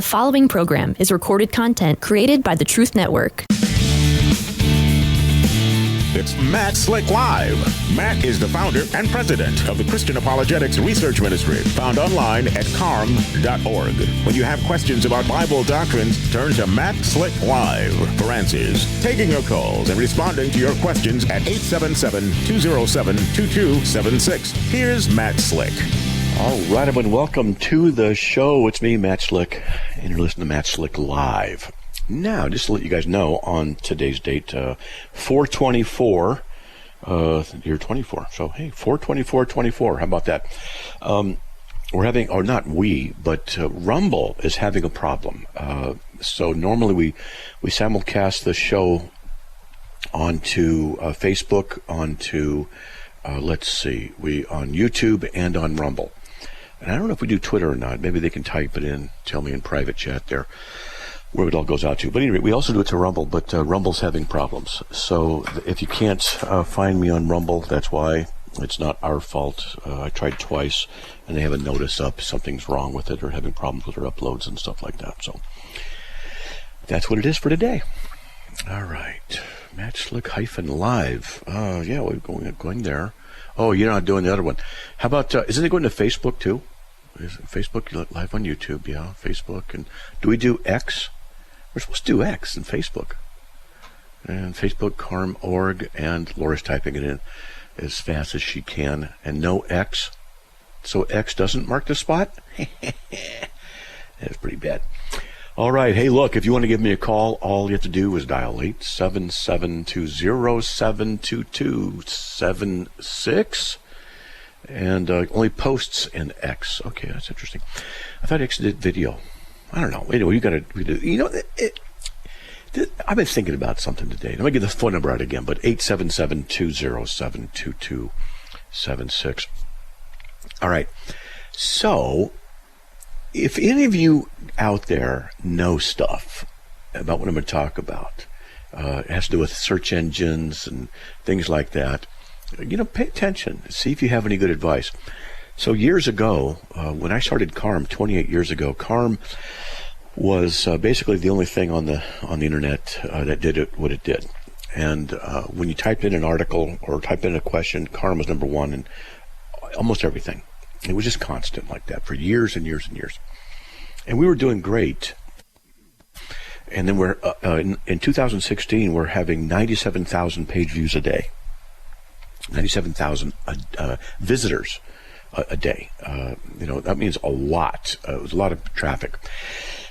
The following program is recorded content created by the Truth Network. It's Matt Slick Live. Matt is the founder and president of the Christian Apologetics Research Ministry, found online at CARM.org. When you have questions about Bible doctrines, turn to Matt Slick Live for answers. Taking your calls and responding to your questions at 877-207-2276. Here's Matt Slick. All right, everyone, welcome to the show. It's me, Matt Slick, and you're listening to Matt Slick Live. Now, just to let you guys know, on today's date, 4/24, year 24. So, hey, 4/24/24. How about that? We're having, or not we, but Rumble is having a problem. So normally we simulcast the show onto Facebook, onto on YouTube and on Rumble. And I don't know if we do Twitter or not. Maybe they can type it in, tell me in private chat there where it all goes out to. But anyway, we also do it to Rumble, but Rumble's having problems. So if you can't find me on Rumble, that's why. It's not our fault. I tried twice, and they have a notice up. Something's wrong with it or having problems with their uploads and stuff like that. So that's what it is for today. All right. Matt Slick -live. Yeah, we're going there. Oh, you're not doing the other one. How about, isn't it going to Facebook too? Is it Facebook live on YouTube? Yeah, Facebook. And do we do X? We're supposed to do X and Facebook. And Facebook, CARM.org, and Laura's typing it in as fast as she can. And no X. So X doesn't mark the spot? That's pretty bad. All right. Hey, look, if you want to give me a call, all you have to do is dial 877-207-2276. And only posts in X. Okay, that's interesting. I thought X did video. I don't know. Anyway, I've been thinking about something today. Let me get the phone number out again, but 877-207-2276. All right. So, if any of you out there know stuff about what I'm going to talk about, it has to do with search engines and things like that, pay attention. See if you have any good advice. So years ago, when I started CARM 28 years ago, CARM was basically the only thing on the internet that did what it did. And when you typed in an article or typed in a question, CARM was number one in almost everything. It was just constant like that for years and years and years. And we were doing great. And then we're in 2016, we're having 97,000 page views a day. 97,000 visitors a day. That means a lot. It was a lot of traffic.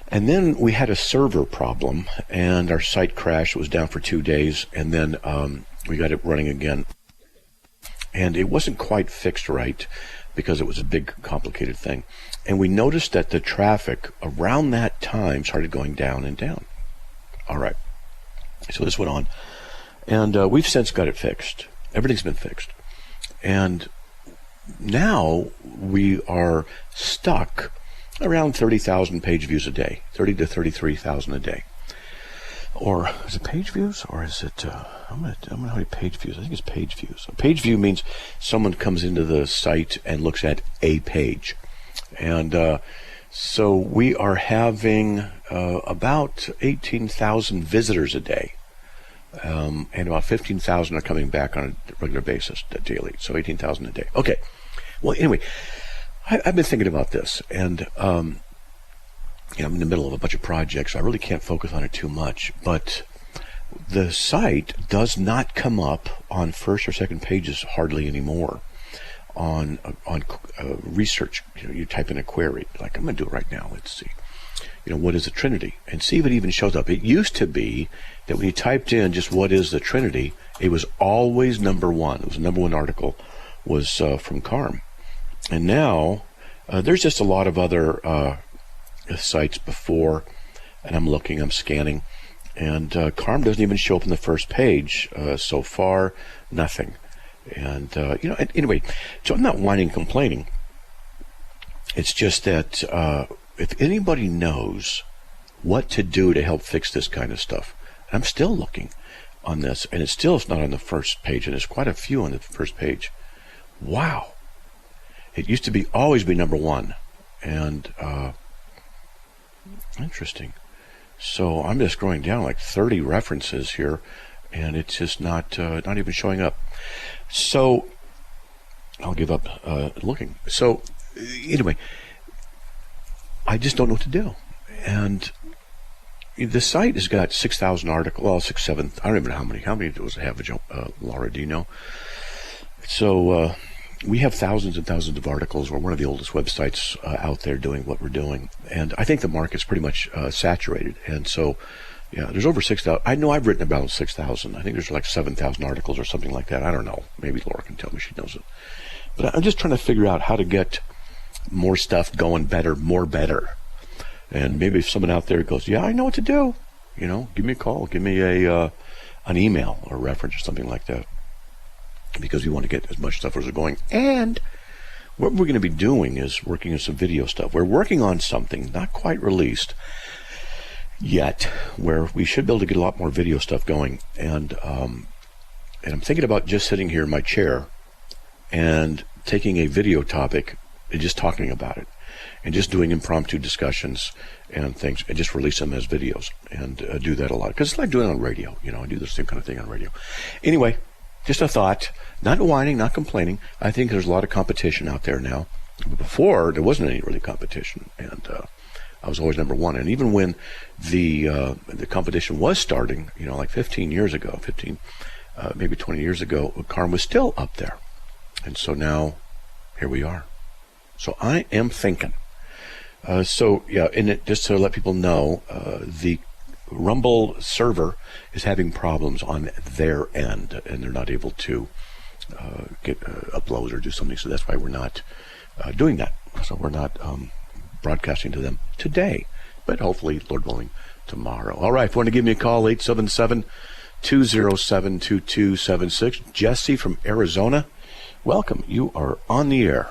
And then we had a server problem, and our site crashed. It was down for 2 days, and then we got it running again. And it wasn't quite fixed right because it was a big, complicated thing. And we noticed that the traffic around that time started going down and down. All right. So this went on. And we've since got it fixed. Everything's been fixed. And now we are stuck around 30,000 page views a day, 30 to 33,000 a day. Or is it page views, or is it, I'm gonna how many page views? I think it's page views. A page view means someone comes into the site and looks at a page. And so we are having about 18,000 visitors a day. And about 15,000 are coming back on a regular basis daily. So 18,000 a day. Okay. Well, anyway, I've been thinking about this, and I'm in the middle of a bunch of projects. So I really can't focus on it too much. But the site does not come up on first or second pages hardly anymore. On research, you type in a query. Like I'm going to do it right now. Let's see. What is the Trinity? And see if it even shows up. It used to be that when you typed in just what is the Trinity, it was always number one. It was the number one article was from CARM. And now there's just a lot of other sites before, and I'm scanning, and CARM doesn't even show up in the first page. So far, nothing. And, anyway, so I'm not whining and complaining. It's just that if anybody knows what to do to help fix this kind of stuff, I'm still looking on this, and it's not on the first page, and there's quite a few on the first page. Wow. It used to always be number one, and Interesting. So I'm just scrolling down like 30 references here, and it's just not even showing up. So I'll give up looking. So anyway, I just don't know what to do. And the site has got 6,000 articles, well, 6, 7, I don't even know how many. How many does it have, Laura, do you know? So we have thousands and thousands of articles. We're one of the oldest websites out there doing what we're doing. And I think the market's pretty much saturated. And so, yeah, there's over 6,000. I know I've written about 6,000. I think there's like 7,000 articles or something like that. I don't know. Maybe Laura can tell me, she knows it. But I'm just trying to figure out how to get more stuff going better, more better. And maybe if someone out there goes, yeah, I know what to do, give me a call, give me an email or a reference or something like that, because we want to get as much stuff as we're going. And what we're going to be doing is working on some video stuff. We're working on something not quite released yet, where we should be able to get a lot more video stuff going. And I'm thinking about just sitting here in my chair and taking a video topic and just talking about it, and just doing impromptu discussions and things, and just release them as videos, and do that a lot. Because it's like doing it on radio. I do the same kind of thing on radio. Anyway, just a thought. Not whining, not complaining. I think there's a lot of competition out there now. Before, there wasn't any really competition, and I was always number one. And even when the competition was starting, like 15 years ago, maybe 20 years ago, CARM was still up there. And so now, here we are. So I am thinking. Just to let people know, the Rumble server is having problems on their end, and they're not able to get uploads or do something. So that's why we're not doing that. So we're not broadcasting to them today, but hopefully, Lord willing, tomorrow. All right, if you want to give me a call, 877-207-2276. Jesse from Arizona, welcome. You are on the air.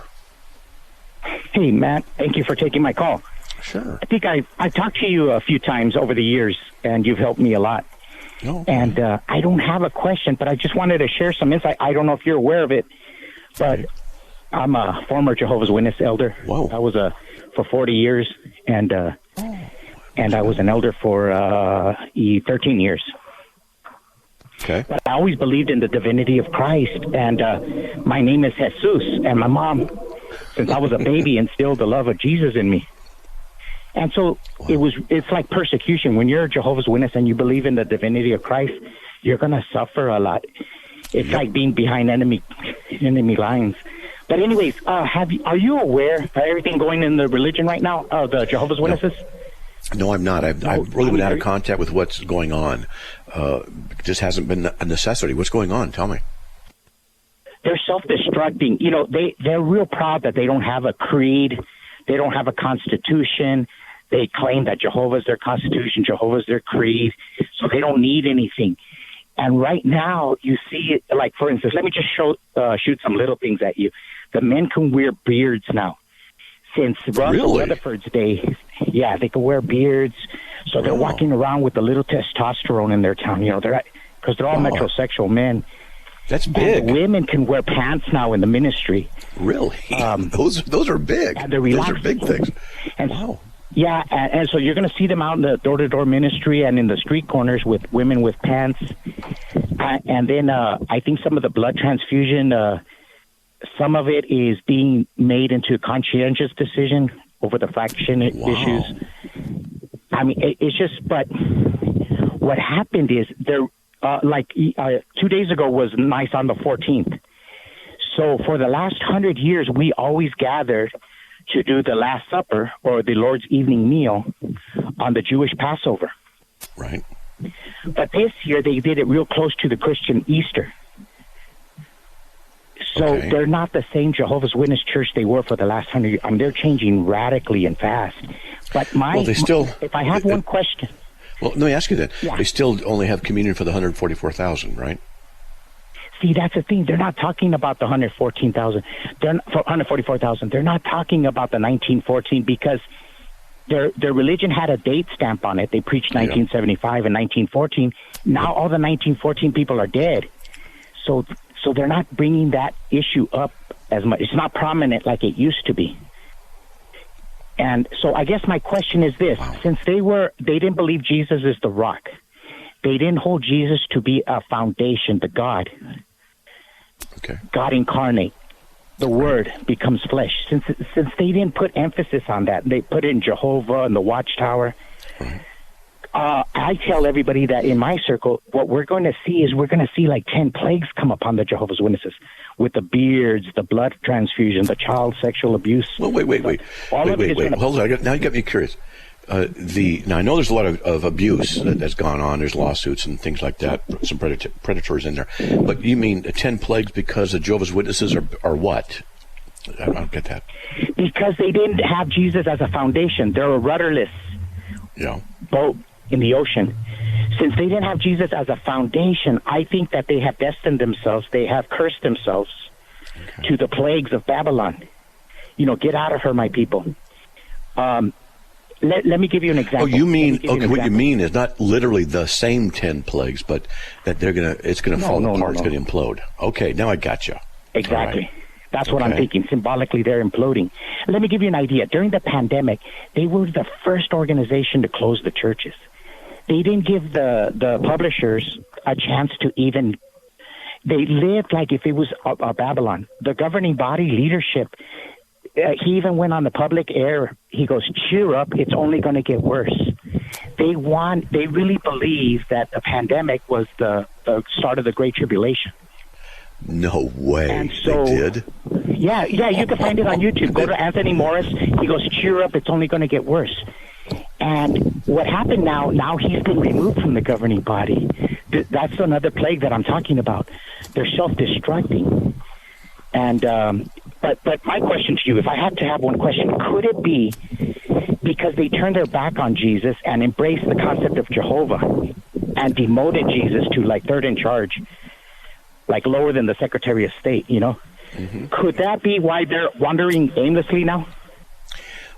Hey, Matt, thank you for taking my call. Sure. I think I've talked to you a few times over the years, and you've helped me a lot. Oh, and I don't have a question, but I just wanted to share some insight. I don't know if you're aware of it, but I'm a former Jehovah's Witness elder. Whoa. I was for 40 years, and I was an elder for 13 years. Okay. But I always believed in the divinity of Christ, and my name is Jesus, and my mom, since I was a baby, instilled the love of Jesus in me. And so it's like persecution. When you're a Jehovah's Witness and you believe in the divinity of Christ, you're going to suffer a lot. It's like being behind enemy lines. But anyways, are you aware of everything going in the religion right now, the Jehovah's Witnesses? No, I'm not. I've really been out of contact with what's going on. It just hasn't been a necessity. What's going on? Tell me. They're self-destructing. They're real proud that they don't have a creed. They don't have a constitution. They claim that Jehovah's their constitution, Jehovah's their creed, so they don't need anything. And right now, you see it, like, for instance, let me just shoot some little things at you. The men can wear beards now. Since Russell Rutherford's day, they can wear beards. So they're walking around with a little testosterone in their town, because they're all metrosexual men. That's big. And the women can wear pants now in the ministry. Really? Those are big. And they're relaxed. Those are big things. And yeah, and so you're going to see them out in the door-to-door ministry and in the street corners with women with pants. And then I think some of the blood transfusion, some of it is being made into a conscientious decision over the faction issues. I mean, it's just, but what happened is there, 2 days ago was nice on the 14th. So for the last 100 years, we always gathered to do the Last Supper or the Lord's evening meal on the Jewish Passover. Right. But this year they did it real close to the Christian Easter. So they're not the same Jehovah's Witness church they were for the last 100 years. I mean, they're changing radically and fast. But if I have one question. Well, let me ask you then. Yeah. They still only have communion for the 144,000, right? See, that's the thing. They're not talking about the 114,000. They're for 144,000. They're not talking about the 1914 because their religion had a date stamp on it. They preached 1975 and 1914. Now all the 1914 people are dead. So they're not bringing that issue up as much. It's not prominent like it used to be. And so I guess my question is this: since they didn't believe Jesus is the rock, they didn't hold Jesus to be a foundation, the God, God incarnate, the Word becomes flesh. Since they didn't put emphasis on that, they put it in Jehovah and the Watchtower. Right. I tell everybody that in my circle, what we're going to see is like 10 plagues come upon the Jehovah's Witnesses, with the beards, the blood transfusion, the child sexual abuse. Well, wait. Hold on. Now you got me curious. Now I know there's a lot of abuse that's gone on. There's lawsuits and things like that. Some predators in there. But you mean 10 plagues because the Jehovah's Witnesses are what? I don't get that. Because they didn't have Jesus as a foundation. They're a rudderless boat in the ocean. Since they didn't have Jesus as a foundation, I think that they have destined themselves, they have cursed themselves to the plagues of Babylon. Get out of her, my people. Let me give you an example. Oh, you mean, what you mean is not literally the same 10 plagues, but that it's going to fall apart, it's going to implode. Okay, now I got you. Exactly. Right. That's what I'm thinking. Symbolically, they're imploding. Let me give you an idea. During the pandemic, they were the first organization to close the churches. They didn't give the publishers a chance to even... They lived like if it was a Babylon. The governing body leadership, he even went on the public air. He goes, cheer up, it's only going to get worse. They really believe that the pandemic was the start of the Great Tribulation. No way. And so, they did? Yeah, you can find it on YouTube. Go to Anthony Morris. He goes, cheer up, it's only going to get worse. And what happened now he's been removed from the governing body. That's another plague that I'm talking about. They're self-destructing. And but my question to you, if I had to have one question, could it be because they turned their back on Jesus and embraced the concept of Jehovah and demoted Jesus to like third in charge, like lower than the Secretary of State, Mm-hmm. Could that be why they're wandering aimlessly now?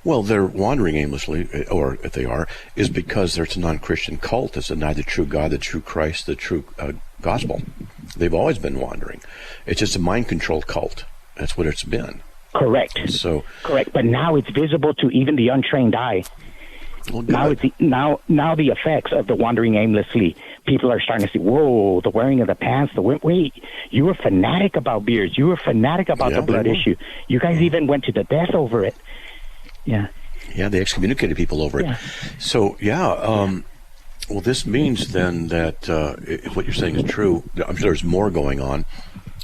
Well, they're wandering aimlessly, or if they are, is because there's a non-Christian cult that's denied the true God, the true Christ, the true gospel. They've always been wandering. It's just a mind-controlled cult. That's what it's been. Correct. Correct. But now it's visible to even the untrained eye. Well, now the effects of the wandering aimlessly. People are starting to see, whoa, the wearing of the pants. Wait, you were fanatic about beards. You were fanatic about the blood issue. You guys even went to the death over it. Yeah. Yeah, they excommunicated people over it. So, well, this means then that if what you're saying is true, I'm sure there's more going on,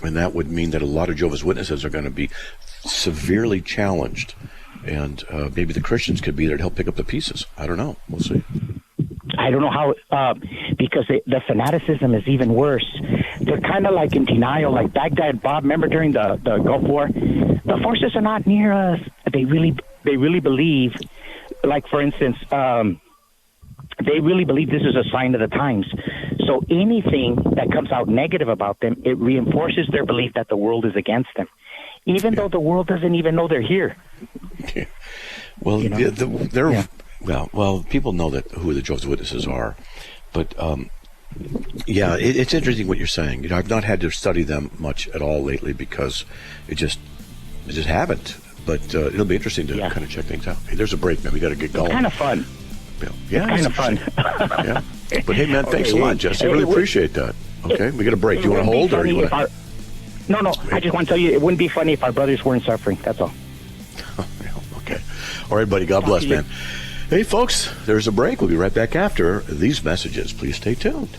and that would mean that a lot of Jehovah's Witnesses are going to be severely challenged, and maybe the Christians could be there to help pick up the pieces. I don't know. We'll see. I don't know how, because the fanaticism is even worse. They're kind of like in denial, like Baghdad Bob. Remember during the Gulf War? The forces are not near us. They really believe, like for instance, they really believe this is a sign of the times. So anything that comes out negative about them, it reinforces their belief that the world is against them, even though the world doesn't even know they're here. Yeah. Well, well, people know who the Jehovah's Witnesses are, but it's interesting what you're saying. I've not had to study them much at all lately because I just haven't. But it'll be interesting to kind of check things out. Hey, there's a break, man. We got to get going. It's kind of fun. Yeah, kind of fun. Yeah. But hey, man, thanks a lot, Jesse. I really appreciate that. Okay, we got a break. Do you want to hold or you want to? No. I just want to tell you, it wouldn't be funny if our brothers weren't suffering. That's all. Okay. All right, buddy. God bless, man. Hey, folks, there's a break. We'll be right back after these messages. Please stay tuned.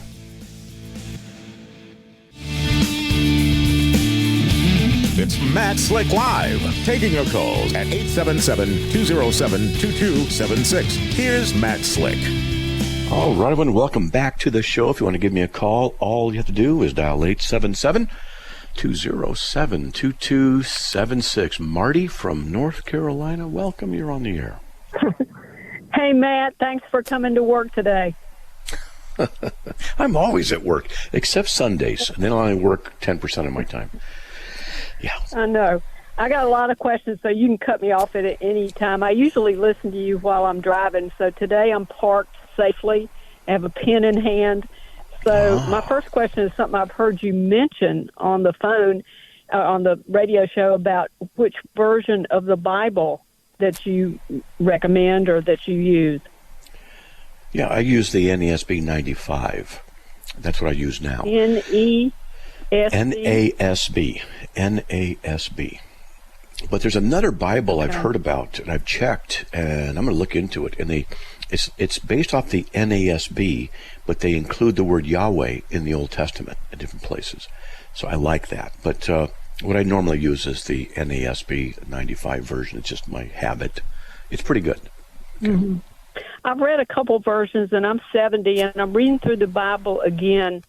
It's Matt Slick Live, taking your calls at 877-207-2276. Here's Matt Slick. All right, everyone, welcome back to the show. If you want to give me a call, all you have to do is dial 877-207-2276. Marty from North Carolina, welcome. You're on the air. Hey, Matt, thanks for coming to work today. I'm always at work, except Sundays, and then I only work 10% of my time. Yeah. I know. I got a lot of questions, so you can cut me off at any time. I usually listen to you while I'm driving, so today I'm parked safely. I have a pen in hand. So my first question is something I've heard you mention on the phone, on the radio show, about which version of the Bible that you recommend or that you use? Yeah, I use the NASB 95. That's what I use now. NASB? NASB. But there's another Bible I've heard about, and I've checked, and I'm going to look into it. And it's based off the NASB, but they include the word Yahweh in the Old Testament in different places. So I like that. But what I normally use is the NASB 95 version. It's just my habit. It's pretty good. Okay. Mm-hmm. I've read a couple versions, and I'm 70, and I'm reading through the Bible again,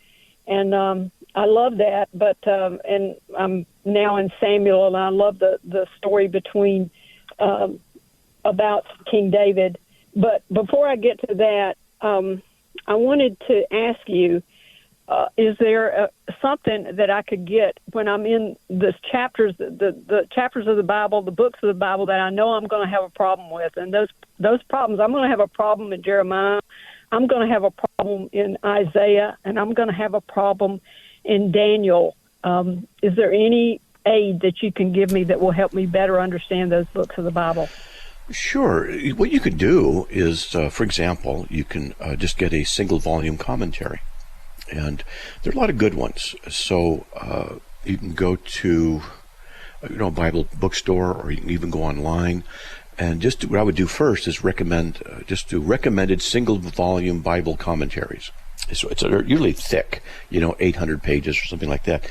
and I love that. But and I'm now in Samuel, and I love the story between about King David. But before I get to that, I wanted to ask you: is there something that I could get when I'm in the chapters, the chapters of the Bible, the books of the Bible that I know I'm going to have a problem with? And those problems, I'm going to have a problem in Jeremiah, I'm going to have a problem in Isaiah, and I'm going to have a problem in Daniel. Is there any aid that you can give me that will help me better understand those books of the Bible? Sure. What you could do is, for example, you can just get a single volume commentary. And there are a lot of good ones. So you can go to a Bible bookstore, or you can even go online. And just what I would do first is recommend just do recommended single volume Bible commentaries. It's usually thick, 800 pages or something like that.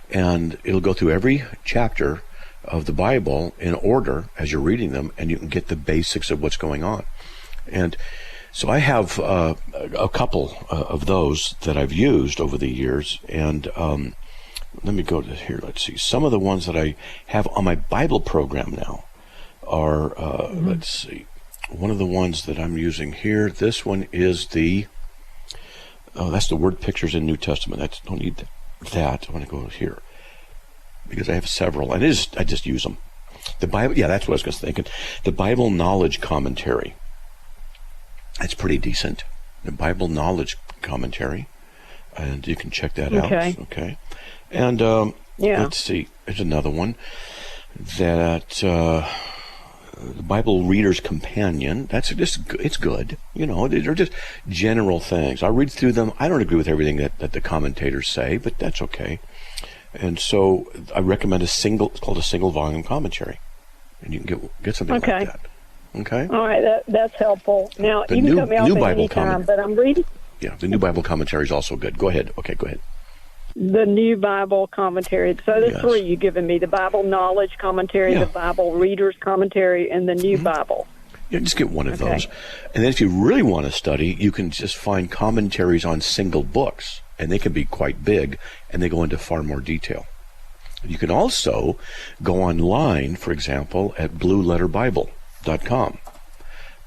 And it'll go through every chapter of the Bible in order as you're reading them, and you can get the basics of what's going on. And so I have a couple of those that I've used over the years, and let me go to here. Let's see. Some of the ones that I have on my Bible program now are, let's see, one of the ones that I'm using here, this one is that's the word pictures in New Testament. I don't need that. I want to go here because I have several, and I just use them. The Bible, yeah, that's what I was thinking. The Bible Knowledge Commentary. That's pretty decent. The Bible Knowledge Commentary, and you can check that out. Okay. And let's see. There's another one that the Bible Reader's Companion. It's good. They're just general things. I read through them. I don't agree with everything that the commentators say, but that's okay. And so I recommend it's called a single volume commentary, and you can get something like that. Okay. All right, that's helpful. Now, you can cut me off at any time, but I'm reading. Yeah, the New Bible Commentary is also good. Go ahead. Okay, go ahead. The New Bible Commentary. So there's three you've given me: the Bible Knowledge Commentary, the Bible Reader's Commentary, and the New Bible. Yeah, just get one of those. And then if you really want to study, you can just find commentaries on single books, and they can be quite big, and they go into far more detail. You can also go online, for example, at blueletterbible.com,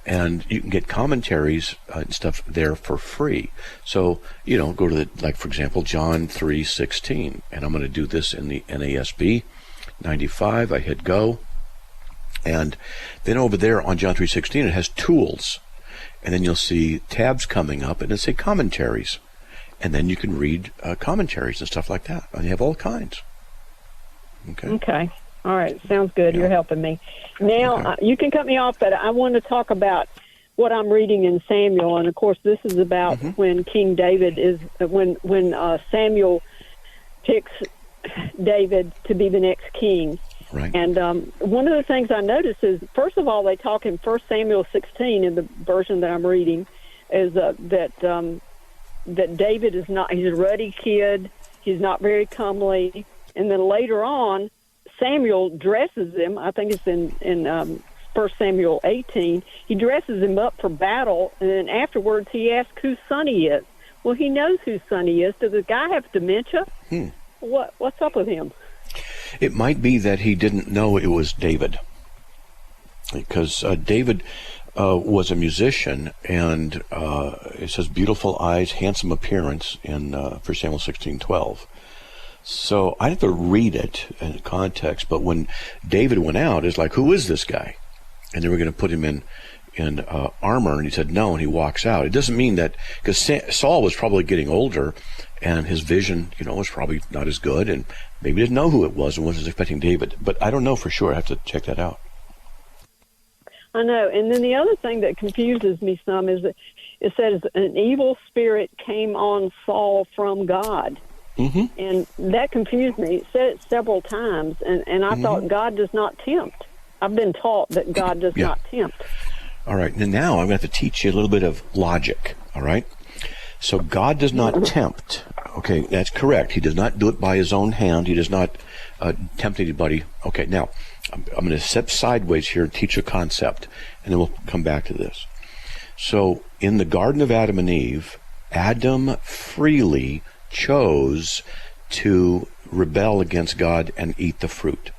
and you can get commentaries and stuff there for free. So, go to for example, John 3:16, and I'm going to do this in the NASB 95. I hit go, and then over there on John 3:16, it has tools, and then you'll see tabs coming up, and it'll say commentaries, and then you can read commentaries and stuff like that, and you have all kinds. Okay. All right. Sounds good. Yeah. You're helping me. Now, you can cut me off, but I want to talk about what I'm reading in Samuel. And, of course, this is about when King David when Samuel picks David to be the next king. Right. And one of the things I noticed is, first of all, they talk in 1 Samuel 16 in the version that I'm reading, is that David is not, he's a ruddy kid, he's not very comely. And then later on, Samuel dresses him. I think it's in 1 Samuel 18. He dresses him up for battle, and then afterwards he asks whose son he is. Well, he knows whose son he is. Does the guy have dementia? What's up with him? It might be that he didn't know it was David, because David was a musician, and it says beautiful eyes, handsome appearance in 1 Samuel 16:12. So I have to read it in context, but when David went out, it's like, who is this guy? And they were going to put him in armor, and he said no, and he walks out. It doesn't mean that, because Saul was probably getting older, and his vision, was probably not as good, and maybe didn't know who it was and wasn't expecting David. But I don't know for sure. I have to check that out. I know. And then the other thing that confuses me some is that it says an evil spirit came on Saul from God. Mm-hmm. And that confused me. It said it several times, and I thought God does not tempt. I've been taught that God does not tempt. All right. And now I'm going to have to teach you a little bit of logic. All right. So God does not tempt. Okay, that's correct. He does not do it by his own hand. He does not tempt anybody. Okay, now I'm going to step sideways here and teach a concept, and then we'll come back to this. So in the Garden of Adam and Eve, Adam freely chose to rebel against God and eat the fruit.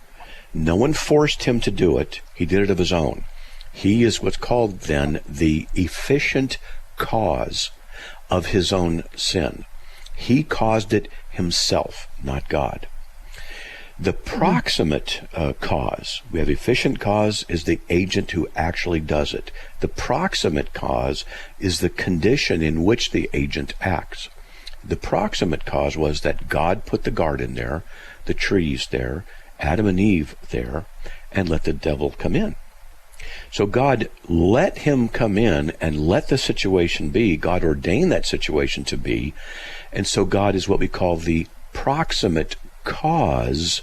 No one forced him to do it. He did it of his own. He is what's called then the efficient cause of his own sin. He caused it himself, not God. The proximate cause, we have efficient cause is the agent who actually does it. The proximate cause is the condition in which the agent acts. The proximate cause was that God put the garden there, the trees there, Adam and Eve there, and let the devil come in. So God let him come in and let the situation be. God ordained that situation to be. And so God is what we call the proximate cause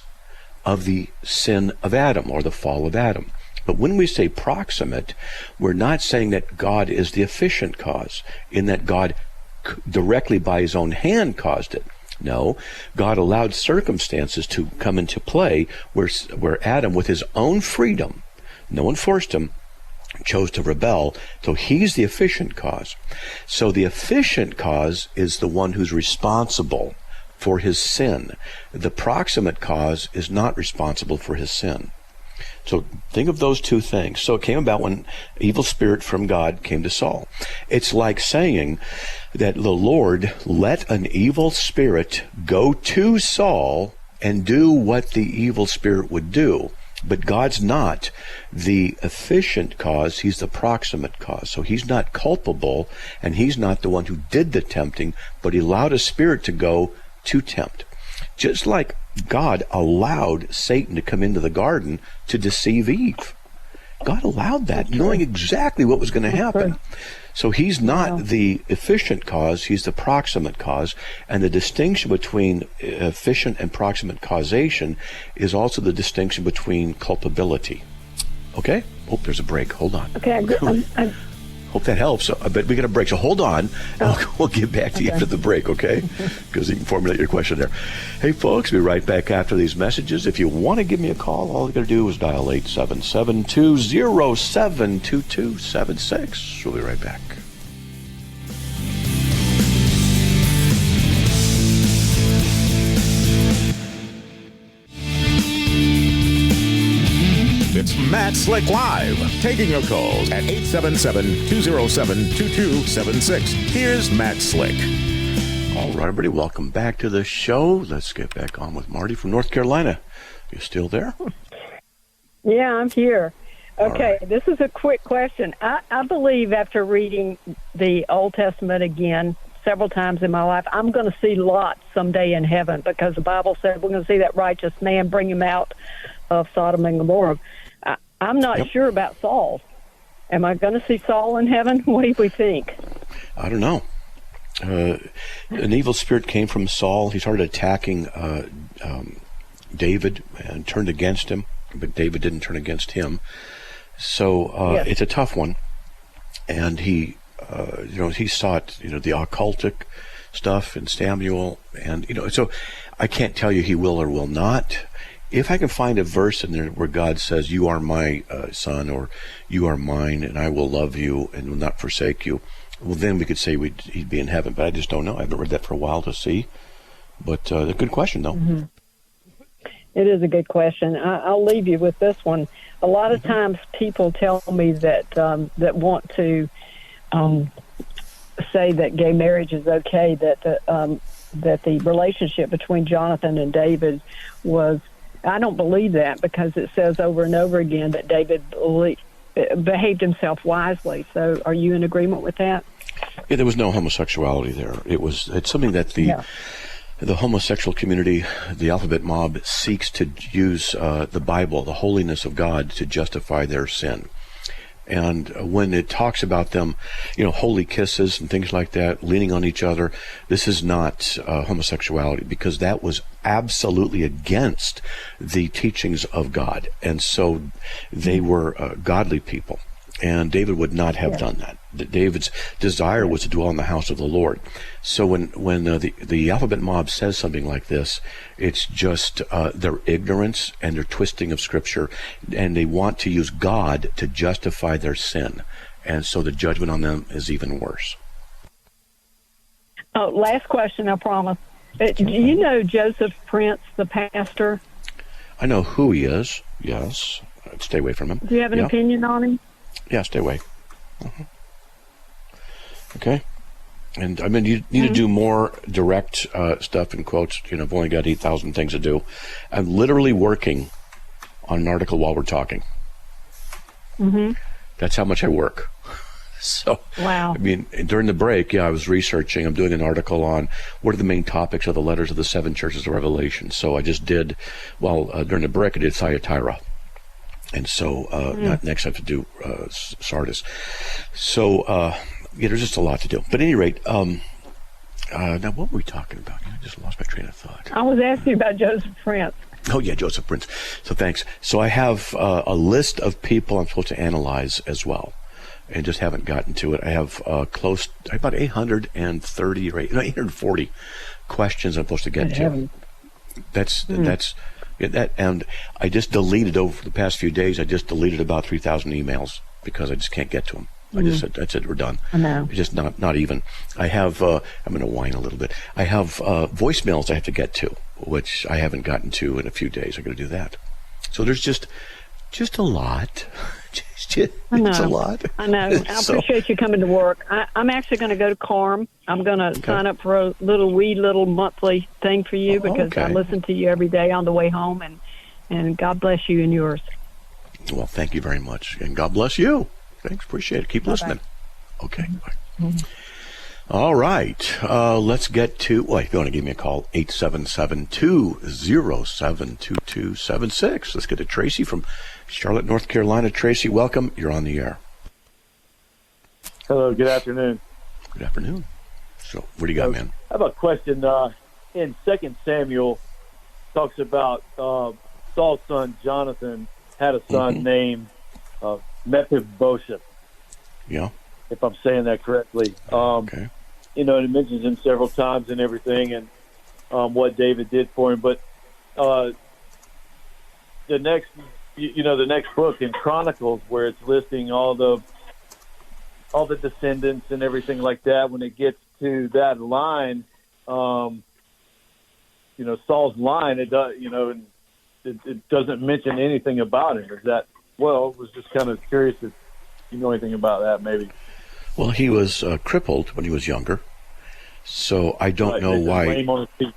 of the sin of Adam or the fall of Adam. But when we say proximate, we're not saying that God is the efficient cause, in that God directly by his own hand caused it. No, God allowed circumstances to come into play where Adam, with his own freedom, no one forced him, chose to rebel, so he's the efficient cause. So the efficient cause is the one who's responsible for his sin. The proximate cause is not responsible for his sin. So think of those two things. So it came about when evil spirit from God came to Saul. It's like saying that the Lord let an evil spirit go to Saul and do what the evil spirit would do. But God's not the efficient cause, he's the proximate cause. So he's not culpable, and he's not the one who did the tempting, but he allowed a spirit to go to tempt. Just like God allowed Satan to come into the garden to deceive Eve. God allowed that, knowing exactly what was going to happen. So he's not the efficient cause, he's the proximate cause. And the distinction between efficient and proximate causation is also the distinction between culpability. Okay? Oh, there's a break. Hold on. Okay, Hope that helps. But we got a break, so hold on. We'll get back to you after the break, okay? Because you can formulate your question there. Hey, folks, we'll be right back after these messages. If you want to give me a call, all you got to do is dial 877-207-2276. We'll be right back. It's Matt Slick Live, taking your calls at 877-207-2276. Here's Matt Slick. All right, everybody, welcome back to the show. Let's get back on with Marty from North Carolina. You still there? Yeah, I'm here. Okay, right. This is a quick question. I believe after reading the Old Testament again several times in my life, I'm going to see Lot someday in heaven, because the Bible said we're going to see that righteous man, bring him out of Sodom and Gomorrah. I'm not sure about Saul. Am I going to see Saul in heaven? What do we think? I don't know. An evil spirit came from Saul. He started attacking David and turned against him, but David didn't turn against him. So it's a tough one. And he sought, the occultic stuff in Samuel, and so I can't tell you he will or will not. If I can find a verse in there where God says, "You are my son," or "You are mine, and I will love you and will not forsake you," well, then we could say he'd be in heaven. But I just don't know. I haven't read that for a while to see. But a good question, though. Mm-hmm. It is a good question. I'll leave you with this one. A lot of times people tell me that that want to say that gay marriage is okay, that the relationship between Jonathan and David was... I don't believe that, because it says over and over again that David behaved himself wisely. So are you in agreement with that? Yeah, there was no homosexuality there. It's something that the homosexual community, the alphabet mob, seeks to use the Bible, the holiness of God, to justify their sin. And when it talks about them, holy kisses and things like that, leaning on each other, this is not homosexuality, because that was absolutely against the teachings of God. And so they were godly people. And David would not have done that. David's desire was to dwell in the house of the Lord. So when the alphabet mob says something like this, it's just their ignorance and their twisting of Scripture, and they want to use God to justify their sin. And so the judgment on them is even worse. Oh, last question, I promise. Do you know Joseph Prince, the pastor? I know who he is, yes. I'd stay away from him. Do you have an opinion on him? Yeah, stay away. Okay. And I mean, you need to do more direct stuff in quotes. I've only got 8,000 things to do. I'm literally working on an article while we're talking. That's how much I work. So, wow. I mean, during the break, I was researching. I'm doing an article on what are the main topics of the letters of the 7 churches of Revelation. So I just did, during the break, I did Thyatira. And so next I have to do Sardis. So, there's just a lot to do. But at any rate, now what were we talking about? I just lost my train of thought. I was asking about Joseph Prince. Oh, yeah, Joseph Prince. So thanks. So I have a list of people I'm supposed to analyze as well, and just haven't gotten to it. I have about 830 or 840 questions I'm supposed to get to. That's and I just deleted over the past few days. I just deleted about 3,000 emails because I just can't get to them. I just said, that's it, we're done. I know. It's just not even. I have, I'm going to whine a little bit. I have voicemails I have to get to, which I haven't gotten to in a few days. I got to do that. So there's just a lot. I know. It's a lot. I know. I appreciate you coming to work. I'm actually going to go to CARM. I'm going to sign up for a little monthly thing for you because I listen to you every day on the way home, and God bless you and yours. Well, thank you very much, and God bless you. Thanks, appreciate it. Keep listening. Okay. Bye. All right. Let's get to, if you want to give me a call, 877-207-2276. Let's get to Tracy from Charlotte, North Carolina. Tracy, welcome. You're on the air. Hello, good afternoon. Good afternoon. So, what do you got, man? I have a question. In 2 Samuel, talks about Saul's son Jonathan had a son named Mephibosheth. Yeah. If I'm saying that correctly. Okay. And it mentions him several times and everything, and what David did for him. But the next book in Chronicles, where it's listing all the descendants and everything like that, when it gets to that line, Saul's line, it does, it doesn't mention anything about him. Is that? Well, I was just kind of curious if you know anything about that, maybe. Well, he was crippled when he was younger, so I don't know why. Lame on his feet.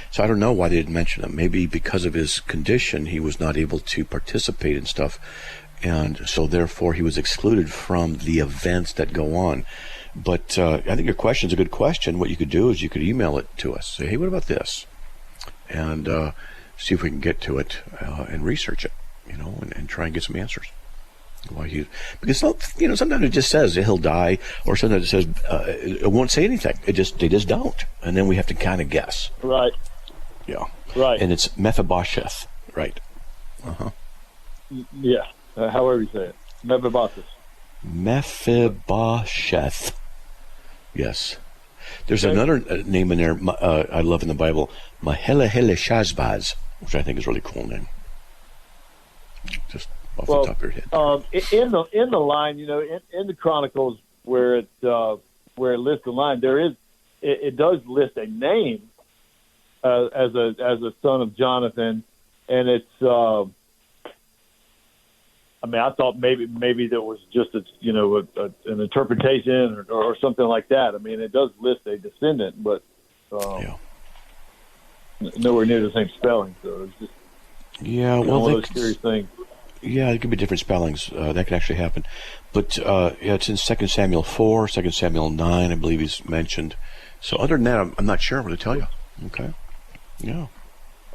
So I don't know why they didn't mention him. Maybe because of his condition, he was not able to participate in stuff, and so therefore he was excluded from the events that go on. But I think your question is a good question. What you could do is you could email it to us. Say, hey, what about this? And see if we can get to it and research it. And try and get some answers. Because sometimes it just says he'll die, or sometimes it says it won't say anything. They just don't, and then we have to kind of guess. Right. Yeah. Right. And it's Mephibosheth. Right. Yeah. However you say it, Mephibosheth. Mephibosheth. Yes. There's another name in there I love in the Bible, Mahelahele-Shazbaz, which I think is a really cool name. Just off the top of your head. In the line, in the Chronicles where it lists the line, it does list a name as a son of Jonathan, and it's. I thought maybe there was just an interpretation or something like that. I mean, it does list a descendant, but nowhere near the same spelling. So it's just one of those curious things. Yeah, it could be different spellings. That could actually happen. But it's in 2 Samuel 4, 2 Samuel 9, I believe he's mentioned. So other than that, I'm not sure what to tell you. Okay. Yeah.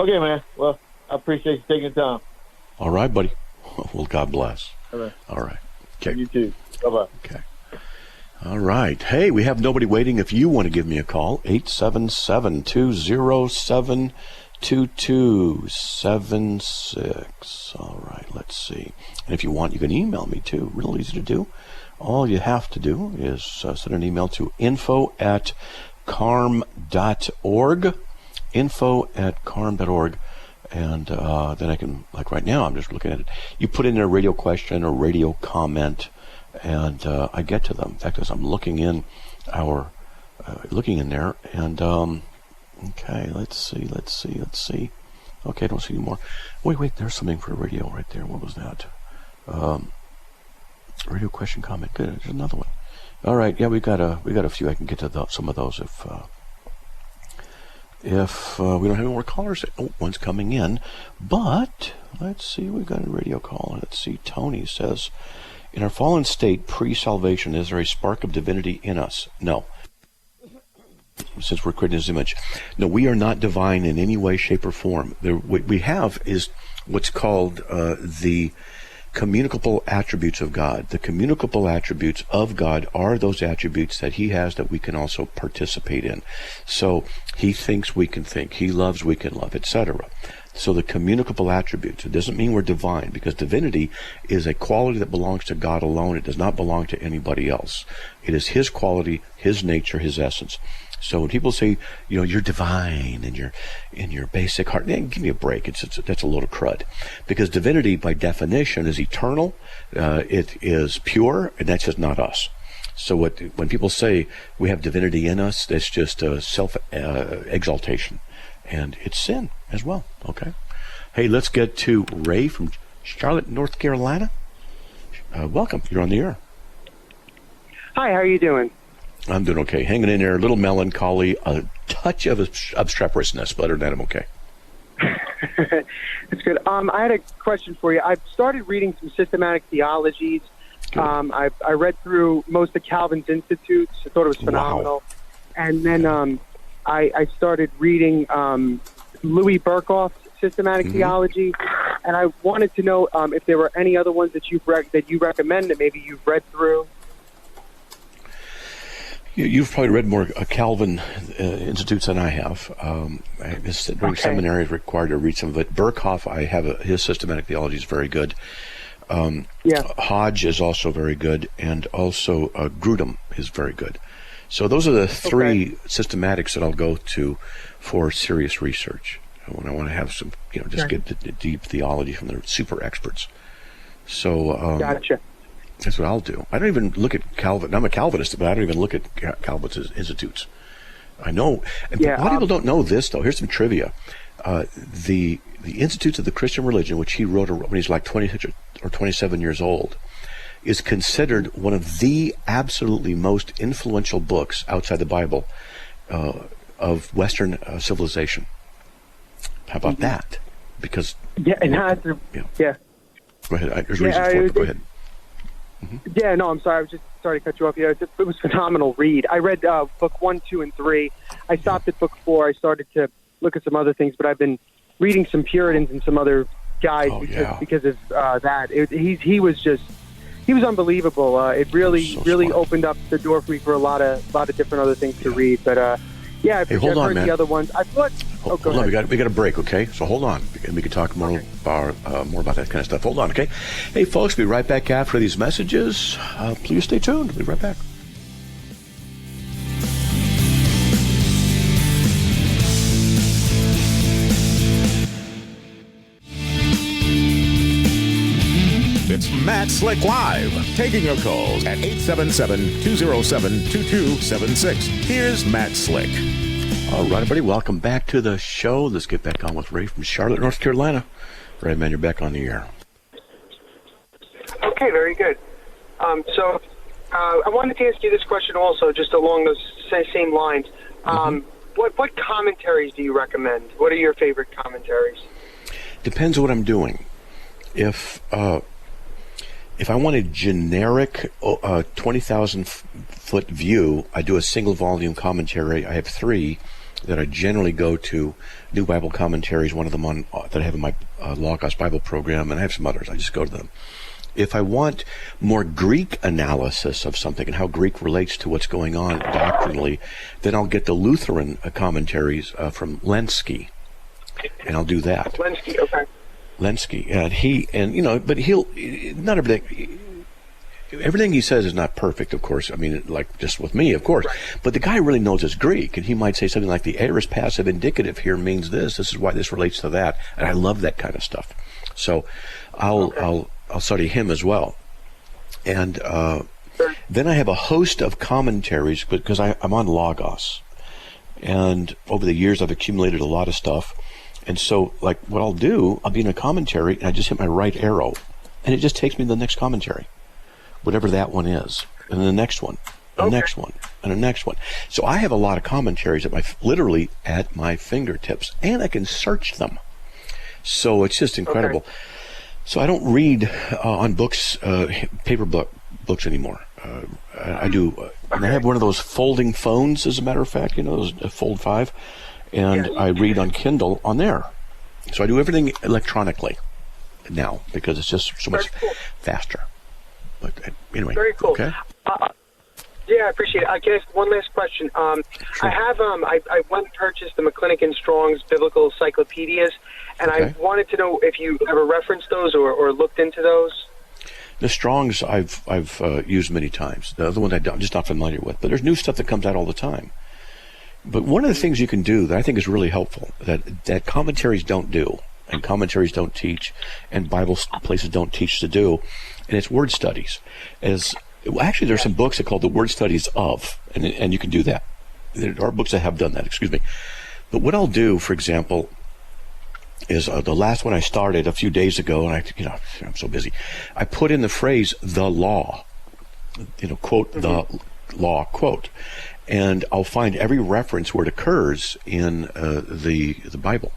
Okay, man. Well, I appreciate you taking the time. All right, buddy. Well, God bless. All right. Okay. You too. Bye-bye. Okay. All right. Hey, we have nobody waiting. If you want to give me a call, 877-207-2276. All right, let's see. And if you want, you can email me too. Real easy to do. All you have to do is send an email to info@carm.org. info@carm.org. And then I can, like right now, I'm just looking at it. You put in a radio question or radio comment, and I get to them. In fact, as I'm looking in there, and okay, let's see. Okay, I don't see any more. Wait, there's something for radio right there. What was that? Radio question comment. Good. There's another one. All right, yeah, we got a few. I can get to some of those if we don't have any more callers. Oh, one's coming in, but let's see. We've got a radio call. Let's see. Tony says, in our fallen state, pre-salvation, is there a spark of divinity in us? No. Since we're created in His image. No, we are not divine in any way, shape, or form. What we have is what's called the communicable attributes of God. The communicable attributes of God are those attributes that He has that we can also participate in. So He thinks, we can think. He loves, we can love, etc. So the communicable attributes, it doesn't mean we're divine, because divinity is a quality that belongs to God alone. It does not belong to anybody else. It is His quality, His nature, His essence. So when people say, you're divine in your basic heart, give me a break. That's a load of crud. Because divinity, by definition, is eternal. It is pure, and that's just not us. So when people say we have divinity in us, that's just self-exaltation. And it's sin as well. Okay. Hey, let's get to Ray from Charlotte, North Carolina. Welcome. You're on the air. Hi, how are you doing? I'm doing okay. Hanging in there, a little melancholy, a touch of obstreperousness, but other than that, I'm okay. That's good. I had a question for you. I've started reading some systematic theologies. I read through most of Calvin's Institutes. I thought it was phenomenal. Wow. And then I started reading Louis Berkhof's systematic theology, and I wanted to know if there were any other ones that you recommend that maybe you've read through. You've probably read more Calvin Institutes than I have. During seminary, is required to read some of it. Berkhof, I have his systematic theology is very good. Hodge is also very good, and also Grudem is very good. So those are the three systematics that I'll go to for serious research when I want to have some, get the deep theology from the super experts. So gotcha. That's what I'll do. I don't even look at Calvin. I'm a Calvinist, but I don't even look at Calvin's Institutes. I know. And a lot of people don't know this, though. Here's some trivia. The Institutes of the Christian Religion, which he wrote when he's like 26 or 27 years old, is considered one of the absolutely most influential books outside the Bible of Western civilization. How about that? Because Go ahead. There's reasons for it. Go ahead. Yeah, no, I'm sorry. I was just sorry to cut you off. It was a phenomenal read. I read book 1, 2, and 3. I stopped at book 4. I started to look at some other things, but I've been reading some Puritans and some other guys because of that. He was unbelievable. It really opened up the door for me for a lot of different other things to read. But I've heard the other ones. I thought. Hold on, we got a break, okay? So hold on, and we can talk more about that kind of stuff. Hold on, okay? Hey, folks, we'll be right back after these messages. Please stay tuned. We'll be right back. It's Matt Slick Live, taking your calls at 877-207-2276. Here's Matt Slick. All right, everybody, welcome back to the show. Let's get back on with Ray from Charlotte, North Carolina. Ray, man, you're back on the air. Okay, very good. So I wanted to ask you this question also, just along those same lines. What commentaries do you recommend? What are your favorite commentaries? Depends on what I'm doing. If I want a generic 20,000-foot view, I do a single volume commentary. I have 3 that I generally go to. New Bible Commentaries, one of them that I have in my Logos Bible program, and I have some others. I just go to them. If I want more Greek analysis of something and how Greek relates to what's going on doctrinally, then I'll get the Lutheran commentaries from Lenski, and I'll do that. Lenski, okay. Lenski, but not everything he says is not perfect, of course. I mean, like just with me, of course. Right. But the guy really knows his Greek, and he might say something like the aorist passive indicative here means this. This is why this relates to that, and I love that kind of stuff. So, I'll study him as well, and then I have a host of commentaries because I'm on Logos, and over the years I've accumulated a lot of stuff. And so, like, what I'll do, I'll be in a commentary, and I just hit my right arrow, and it just takes me to the next commentary, whatever that one is, and then the next one, the next one, and the next one. So I have a lot of commentaries literally at my fingertips, and I can search them. So it's just incredible. Okay. So I don't read on books, paper books anymore. I do, and I have one of those folding phones, as a matter of fact, those Fold 5. And I read on Kindle on there. So I do everything electronically now because it's just so much faster. But anyway. Very cool. Okay. Yeah, I appreciate it. I guess one last question. Sure. I have I went and purchased the McClintock and Strong's Biblical Encyclopedias, and I wanted to know if you ever referenced those or looked into those. The Strong's I've used many times. The other ones I'm just not familiar with. But there's new stuff that comes out all the time. But one of the things you can do that I think is really helpful, that commentaries don't do, and commentaries don't teach, and Bible places don't teach to do, and it's word studies. Actually, there's some books that are called the word studies of, and you can do that. There are books that have done that, excuse me. But what I'll do, for example, is the last one I started a few days ago, and I'm so busy. I put in the phrase "the law," quote the law, quote. And I'll find every reference where it occurs in the Bible.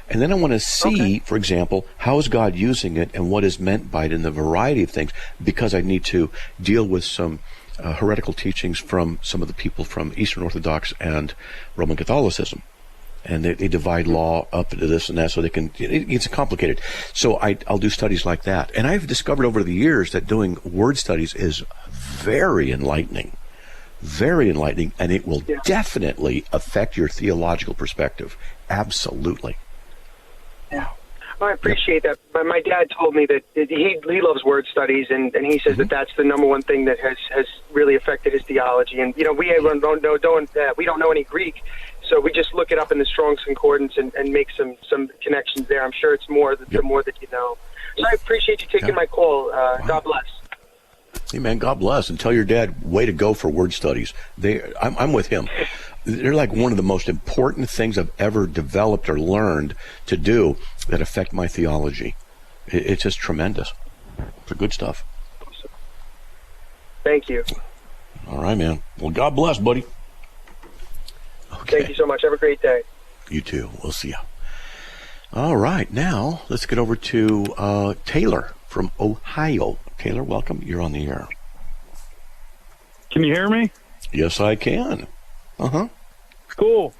And then I want to see, for example, how is God using it and what is meant by it in the variety of things, because I need to deal with some heretical teachings from some of the people from Eastern Orthodox and Roman Catholicism. And they divide law up into this and that, so it's complicated. So I'll do studies like that. And I've discovered over the years that doing word studies is very enlightening. Very enlightening, and it will definitely affect your theological perspective. Absolutely. Yeah. Well, I appreciate that. But my dad told me that he loves word studies, and he says that that's the number one thing that has really affected his theology. And we don't know any Greek, so we just look it up in the Strong's Concordance and make some connections there. I'm sure it's more the more that you know. So I appreciate you taking my call. Wow. God bless. Hey, man, God bless. And tell your dad, way to go for word studies. I'm with him. They're like one of the most important things I've ever developed or learned to do that affect my theology. It's just tremendous. It's good stuff. Thank you. All right, man. Well, God bless, buddy. Okay. Thank you so much. Have a great day. You too. We'll see you. All right. Now, let's get over to Taylor from Ohio. Taylor, welcome. You're on the air. Can you hear me? Yes, I can. Uh-huh. Cool.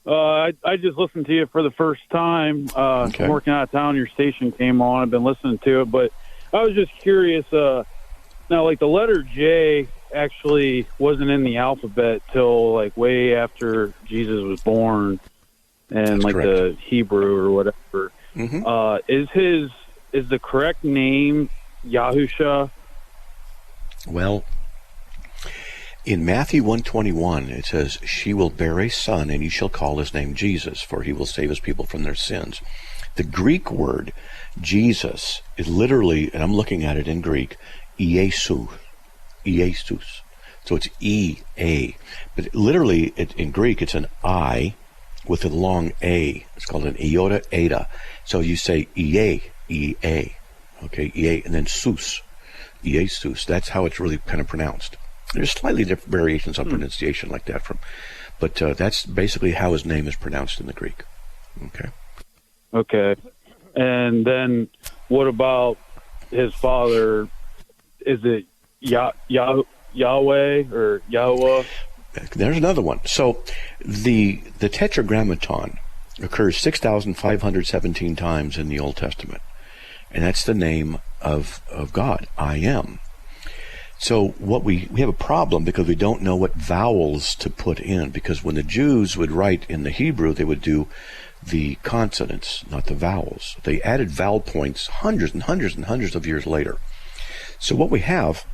I just listened to you for the first time. I'm working out of town. Your station came on. I've been listening to it, but I was just curious. Now, like the letter J actually wasn't in the alphabet till like way after Jesus was born, and that's like correct. The Hebrew or whatever. Mm-hmm. Is the correct name Yahusha? Well, in Matthew 1:21, it says, "She will bear a son, and you shall call his name Jesus, for he will save his people from their sins." The Greek word Jesus is literally, and I'm looking at it in Greek, Iesus. So it's E-A. But literally, in Greek, it's an I with a long A. It's called an iota eta. So you say Ie, E-A. Okay, E-A, and then Sus. Iesus. That's how it's really kind of pronounced. There's slightly different variations on pronunciation like that but that's basically how his name is pronounced in the Greek. Okay. And then what about his father? Is it Yahweh or Yahweh? There's another one. So the Tetragrammaton occurs 6,517 times in the Old Testament. And that's the name of God, I am. So what we have a problem because we don't know what vowels to put in, because when the Jews would write in the Hebrew, they would do the consonants, not the vowels. They added vowel points hundreds and hundreds and hundreds of years later. So what we have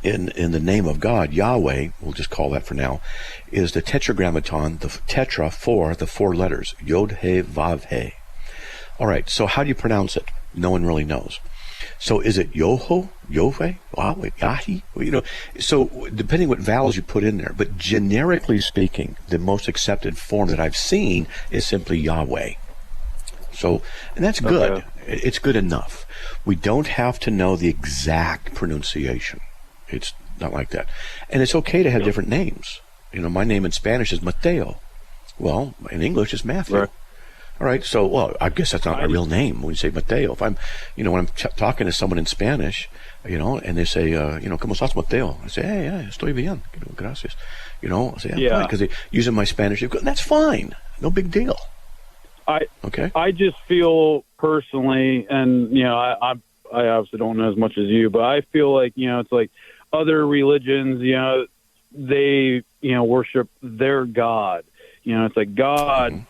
in the name of God, Yahweh, we'll just call that for now, is the tetragrammaton, the tetra for the 4 letters, Yod, He, Vav, He. All right, so how do you pronounce it? No one really knows. So is it Yoho, Yahweh, Yahweh, Yahi? You know, so depending what vowels you put in there, but generically speaking, the most accepted form that I've seen is simply Yahweh. So, and that's good. Okay. It's good enough. We don't have to know the exact pronunciation. It's not like that. And it's okay to have different names. You know, my name in Spanish is Mateo. Well, in English it's Matthew. Right. All right, so, well, I guess that's not my real name when you say Mateo. If I'm, you know, when I'm talking to someone in Spanish, you know, and they say, you know, ¿Cómo estás, Mateo? I say, hey, estoy bien. Gracias. You know, I say, I'm fine, because they're using my Spanish. That's fine. No big deal. I just feel personally, and, you know, I obviously don't know as much as you, but I feel like, you know, it's like other religions, you know, they, you know, worship their God. You know, it's like God... Mm-hmm.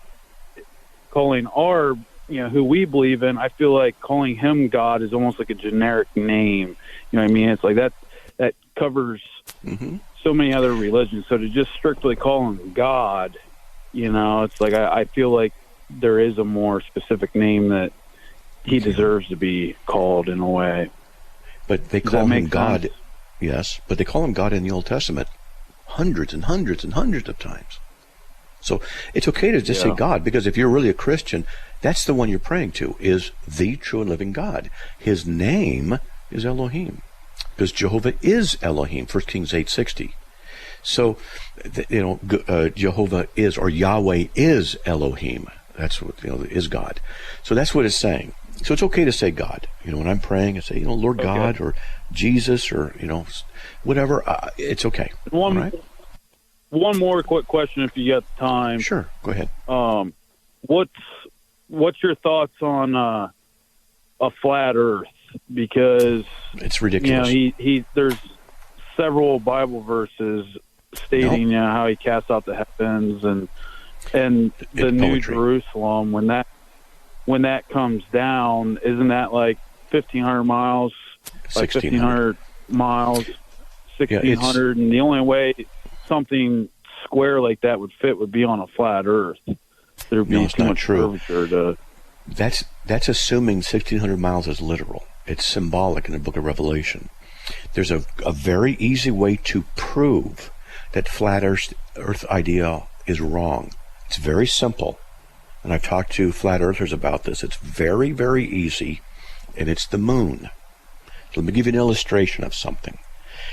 Calling our, you know, who we believe in, I feel like calling him God is almost like a generic name. You know what I mean? It's like that covers so many other religions. So to just strictly call him God, you know, it's like I feel like there is a more specific name that he deserves to be called in a way. But they call him God, sense? Yes, but they call him God in the Old Testament hundreds and hundreds and hundreds of times. So it's okay to just say God, because if you're really a Christian, that's the one you're praying to, is the true and living God. His name is Elohim, because Jehovah is Elohim, 1 Kings 8:60. So, you know, Jehovah is, or Yahweh is Elohim. That's what, you know, is God. So that's what it's saying. So it's okay to say God. You know, when I'm praying, I say, you know, Lord God, or Jesus, or, you know, whatever. It's okay. All right? One more quick question, if you got the time. Sure, go ahead. What's your thoughts on a flat Earth? Because it's ridiculous. You know, there's several Bible verses stating, you know, how he casts out the heavens and the New Jerusalem when that comes down. Isn't that like 1,500 miles? 1,600 miles, 1,600, and the only way something square like that would fit would be on a flat Earth. There'd be too much curvature to... That's assuming 1,600 miles is literal. It's symbolic in the book of Revelation. There's a very easy way to prove that flat Earth idea is wrong. It's very simple, and I've talked to flat earthers about this. It's very, very easy, and it's the moon. So let me give you an illustration of something.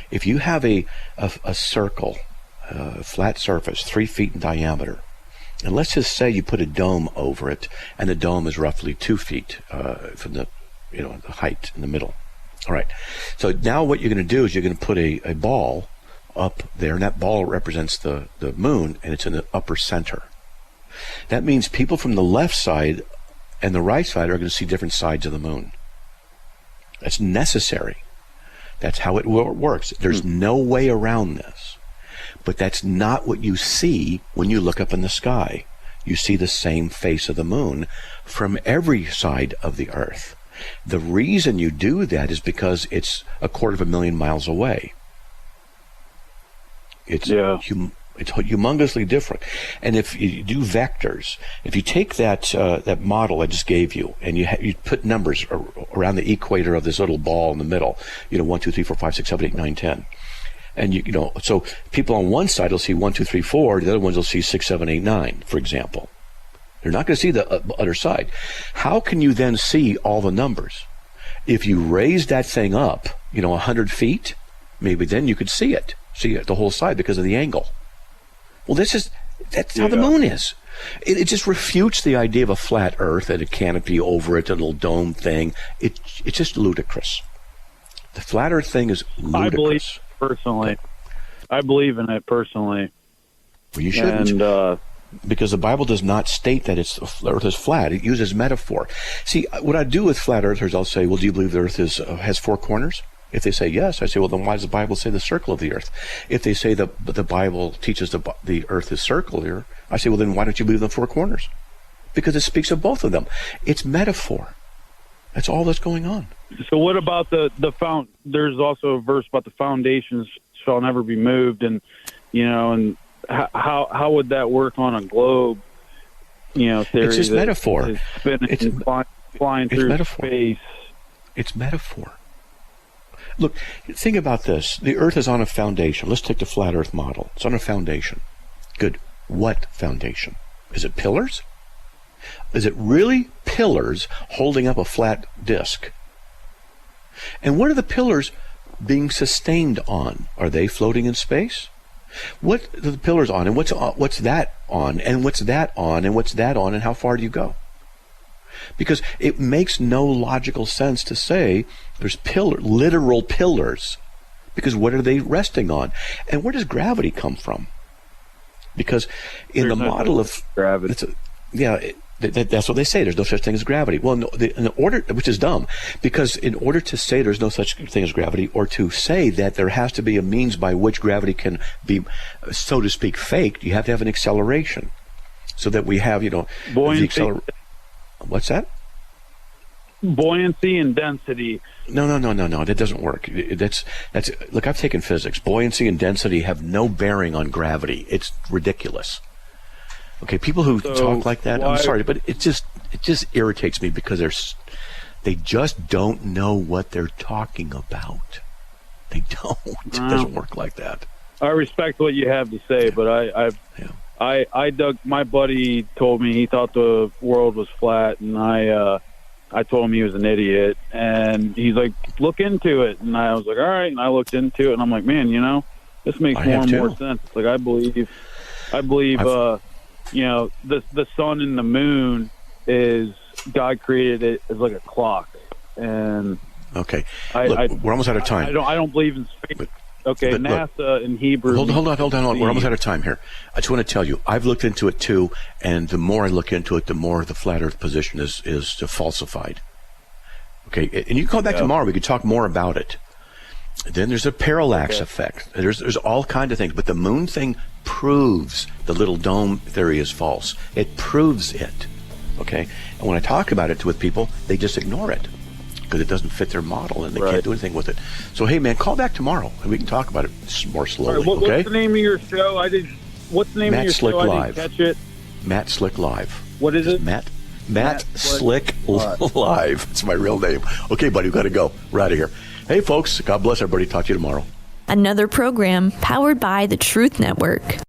If you have a circle, flat surface, 3 feet in diameter, and let's just say you put a dome over it, and the dome is roughly 2 feet from the, you know, the height in the middle. All right. So now what you're going to do is you're going to put a ball up there, and that ball represents the moon, and it's in the upper center. That means people from the left side and the right side are going to see different sides of the moon. That's necessary. That's how it works. There's no way around this. But that's not what you see when you look up in the sky. You see the same face of the moon from every side of the earth. The reason you do that is because it's 250,000 miles away. It's it's humongously different. And if you do vectors, if you take that model I just gave you, and you put numbers around the equator of this little ball in the middle, 1, 2, 3, 4, 5, 6, 7, 8, 9, 10. And so people on one side will see 1, 2, 3, 4. The other ones will see 6, 7, 8, 9, for example. They're not going to see the other side. How can you then see all the numbers? If you raise that thing up, 100 feet, maybe then you could see it the whole side because of the angle. Well, that's how the moon is. It just refutes the idea of a flat Earth and a canopy over it, a little dome thing. It's just ludicrous. The flat Earth thing is ludicrous. I believe in it personally. Well, you shouldn't. And because the Bible does not state that the earth is flat. It uses metaphor. See, what I do with flat earthers, I'll say, well, do you believe the earth has four corners? If they say yes, I say, well, then why does the Bible say the circle of the earth? If they say the Bible teaches the earth is circular, I say, well, then why don't you believe the four corners? Because it speaks of both of them. It's metaphor. That's all that's going on. So what about the there's also a verse about the foundations shall never be moved, and and how would that work on a globe? Theory. It's just metaphor. It's flying through metaphor. Space. It's metaphor. Look, think about this. The earth is on a foundation. Let's take the flat earth model. It's on a foundation. Good. What foundation? Is it pillars? Is it really pillars holding up a flat disc? And what are the pillars being sustained on? Are they floating in space? What are the pillars on? And what's that on? And what's that on? And what's that on? And how far do you go? Because it makes no logical sense to say there's literal pillars. Because what are they resting on? And where does gravity come from? Because in the model of gravity, that's what they say. There's no such thing as gravity. Well, which is dumb, because in order to say there's no such thing as gravity, or to say that there has to be a means by which gravity can be, so to speak, faked, you have to have an acceleration, so that we have, buoyancy. What's that? Buoyancy and density. No. That doesn't work. Look, I've taken physics. Buoyancy and density have no bearing on gravity. It's ridiculous. Okay, people who talk like that, I'm sorry, but it just irritates me, because they just don't know what they're talking about. They don't. It doesn't work like that. I respect what you have to say, but I dug. My buddy told me he thought the world was flat, and I told him he was an idiot, and he's like, look into it, and I was like, all right, and I looked into it, and I'm like, man, this makes more and more sense. It's like I believe the sun and the moon is God created it as like a clock, and okay, we're almost out of time. I don't believe in space. But NASA in Hebrew. Hold on. We're almost out of time here. I just want to tell you, I've looked into it too, and the more I look into it, the more the flat Earth position is falsified. Okay, and you can call back tomorrow. We could talk more about it. Then there's a parallax effect. There's all kinds of things, but the moon thing proves the little dome theory is false. It proves it. Okay, and when I talk about it with people, they just ignore it, because it doesn't fit their model, and they can't do anything with it. So, hey, man, call back tomorrow, and we can talk about it more slowly, right, okay? What's the name of your show? What's the name of your show? I didn't catch it. Matt Slick Live. What is it? Matt Slick Live. It's my real name. Okay, buddy, we've got to go. We're out of here. Hey, folks, God bless everybody. Talk to you tomorrow. Another program powered by the Truth Network.